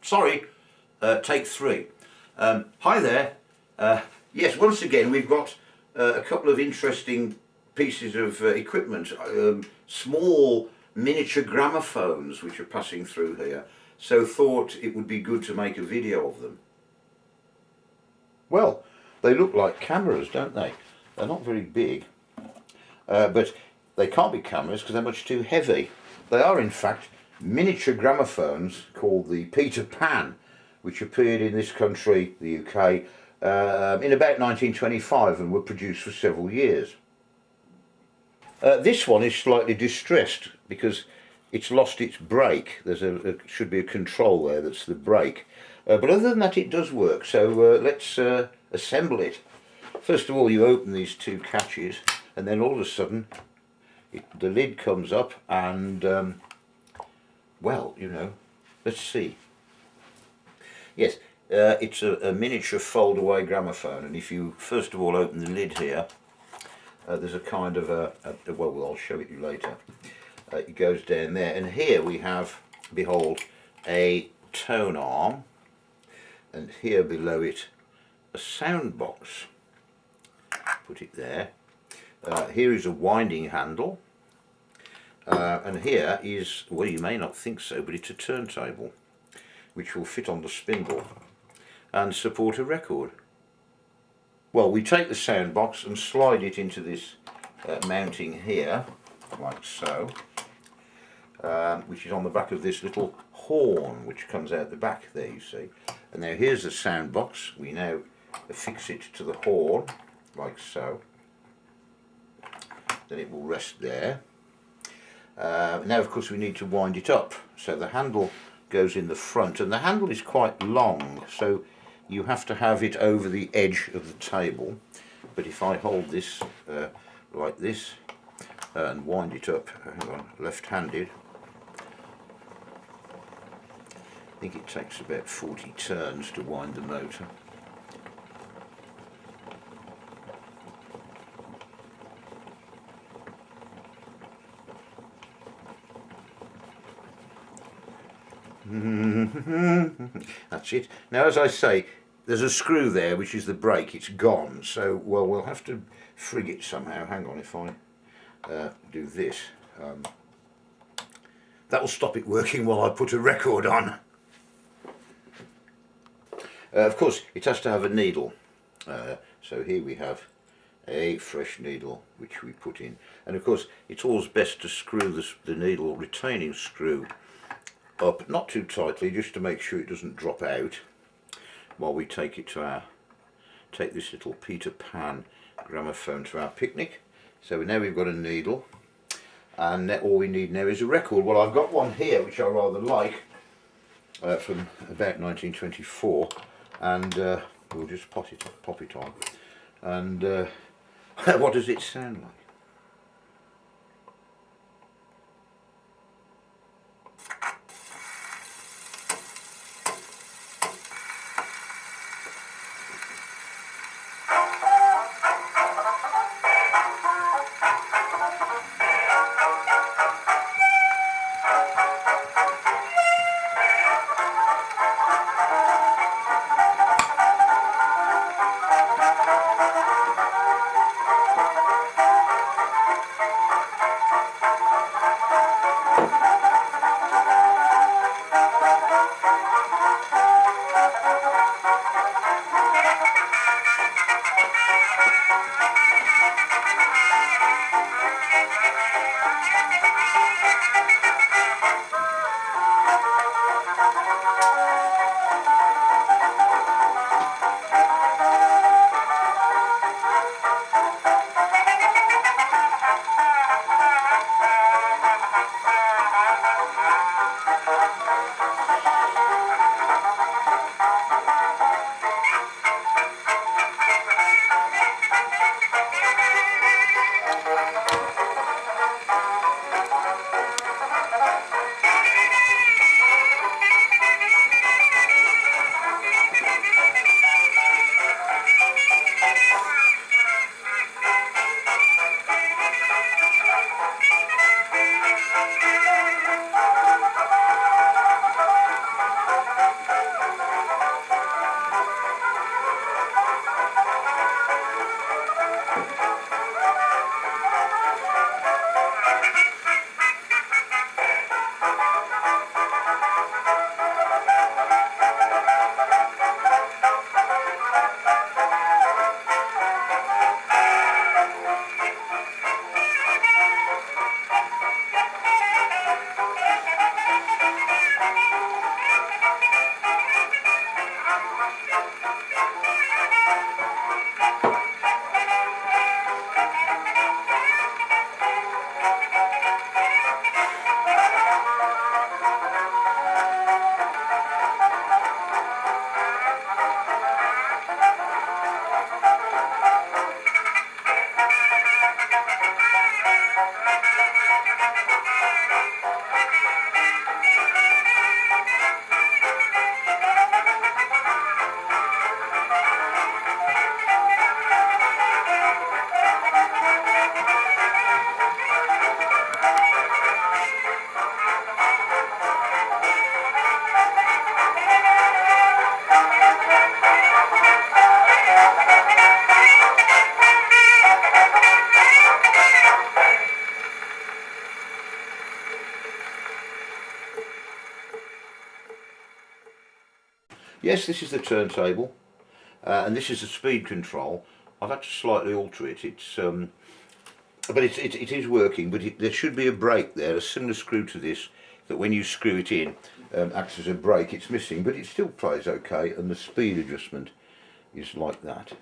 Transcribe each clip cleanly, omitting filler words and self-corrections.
Sorry, take three. Hi there. Yes, once again we've got a couple of interesting pieces of equipment, small miniature gramophones which are passing through here, so thought it would be good to make a video of them. Well, they look like cameras, don't they? They're not very big, but they can't be cameras because they're much too heavy. They are in fact miniature gramophones called the Peter Pan, which appeared in this country, the UK, in about 1925 and were produced for several years. This one is slightly distressed because it's lost its brake. There should be a control there, that's the brake. But other than that it does work, so let's assemble it. First of all you open these two catches and then all of a sudden the lid comes up and well, you know, let's see. Yes, it's a miniature fold-away gramophone, and if you first of all open the lid here, there's a kind of well, I'll show it you later. It goes down there, and here we have, behold, a tone arm, and here below it a sound box. Put it there. Here is a winding handle, and here is, well, you may not think so, but it's a turntable which will fit on the spindle and support a record. Well, we take the sound box and slide it into this mounting here, like so, which is on the back of this little horn which comes out the back there, you see. And now here's the sound box. We now affix it to the horn, like so. Then it will rest there. Now of course we need to wind it up, so the handle goes in the front, and the handle is quite long, so you have to have it over the edge of the table. But if I hold this like this and wind it up, hang on, left-handed, I think it takes about 40 turns to wind the motor. That's it. Now, as I say, there's a screw there which is the brake. It's gone, so well, we'll have to frig it somehow. Hang on, if I do this, that will stop it working while I put a record on. Of course it has to have a needle, so here we have a fresh needle which we put in, and of course it's always best to screw the needle retaining screw up, not too tightly, just to make sure it doesn't drop out while we take it to take this little Peter Pan gramophone to our picnic. So now we've got a needle, and all we need now is a record. Well, I've got one here which I rather like, from about 1924, and we'll just pop it on, and what does it sound like? Yes, this is the turntable, and this is the speed control. I've had to slightly alter it. But it is working. But there should be a brake there, a similar screw to this, that when you screw it in, acts as a brake. It's missing, but it still plays okay, and the speed adjustment is like that.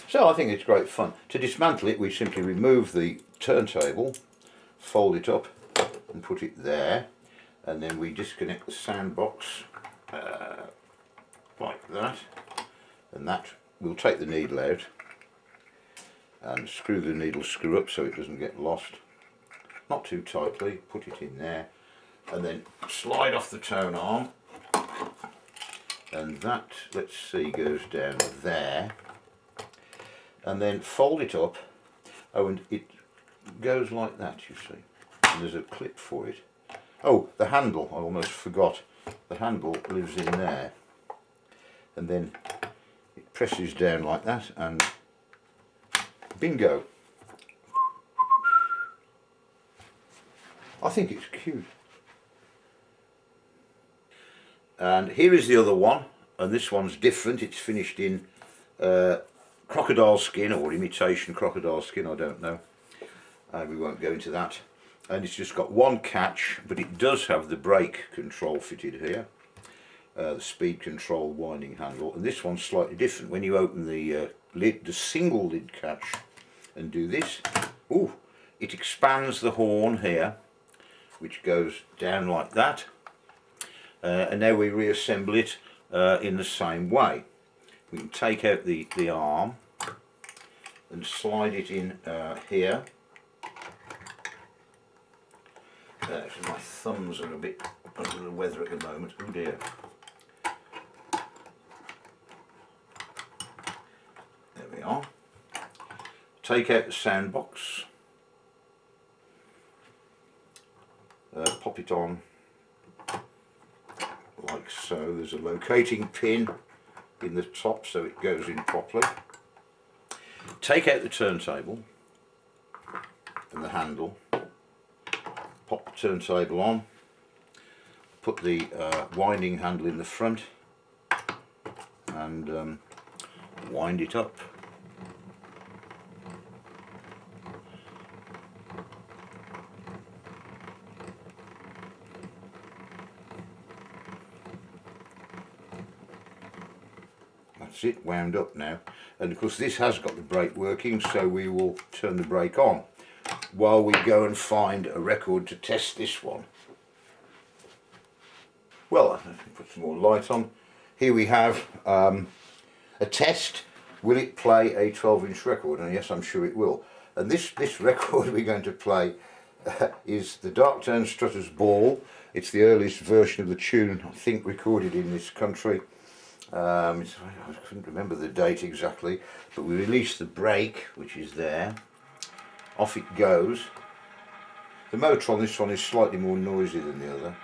So I think it's great fun. To dismantle it, we simply remove the turntable, fold it up, and put it there, and then we disconnect the sound box. Like that, and that we'll take the needle out and screw the needle screw up so it doesn't get lost, not too tightly. Put it in there and then slide off the tone arm, and that, let's see, goes down there, and then fold it up. Oh, and it goes like that, you see, and there's a clip for it. Oh, the handle, I almost forgot. The handle lives in there, and then it presses down like that, and bingo. I think it's cute. And here is the other one, and this one's different. It's finished in crocodile skin, or imitation crocodile skin, I don't know. We won't go into that. And it's just got one catch, but it does have the brake control fitted here, the speed control winding handle, and this one's slightly different. When you open the lid, the single lid catch, and do this, ooh, it expands the horn here, which goes down like that, and now we reassemble it in the same way. We can take out the arm and slide it in here. So my thumbs are a bit under the weather at the moment. Oh dear. There we are. Take out the sound box. Pop it on like so. There's a locating pin in the top so it goes in properly. Take out the turntable and the handle. Pop the turntable on, put the winding handle in the front, and wind it up. That's it, wound up now. And of course this has got the brake working, so we will turn the brake on while we go and find a record to test this one. Well, I can put some more light on. Here we have a test. Will it play a 12-inch record? And yes, I'm sure it will. And this record we're going to play is the Dark-Town Strutter's Ball. It's the earliest version of the tune, I think, recorded in this country. I couldn't remember the date exactly, but we released the brake, which is there. Off it goes. The motor on this one is slightly more noisy than the other.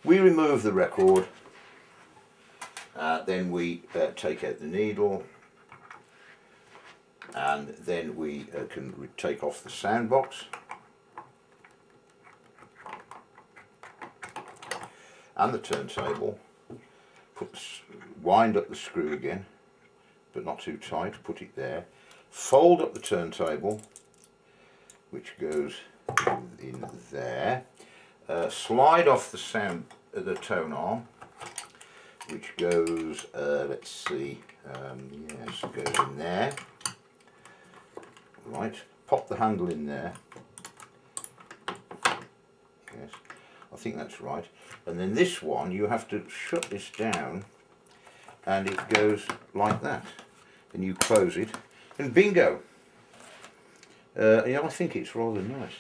We remove the record, then we take out the needle, and then we can take off the sound box and the turntable, wind up the screw again, but not too tight, put it there, fold up the turntable, which goes in there, slide off the tone arm, which goes, let's see, yes, goes in there, right, pop the handle in there, yes, I think that's right, and then this one you have to shut this down and it goes like that, and you close it and bingo. Yeah, I think it's rather nice.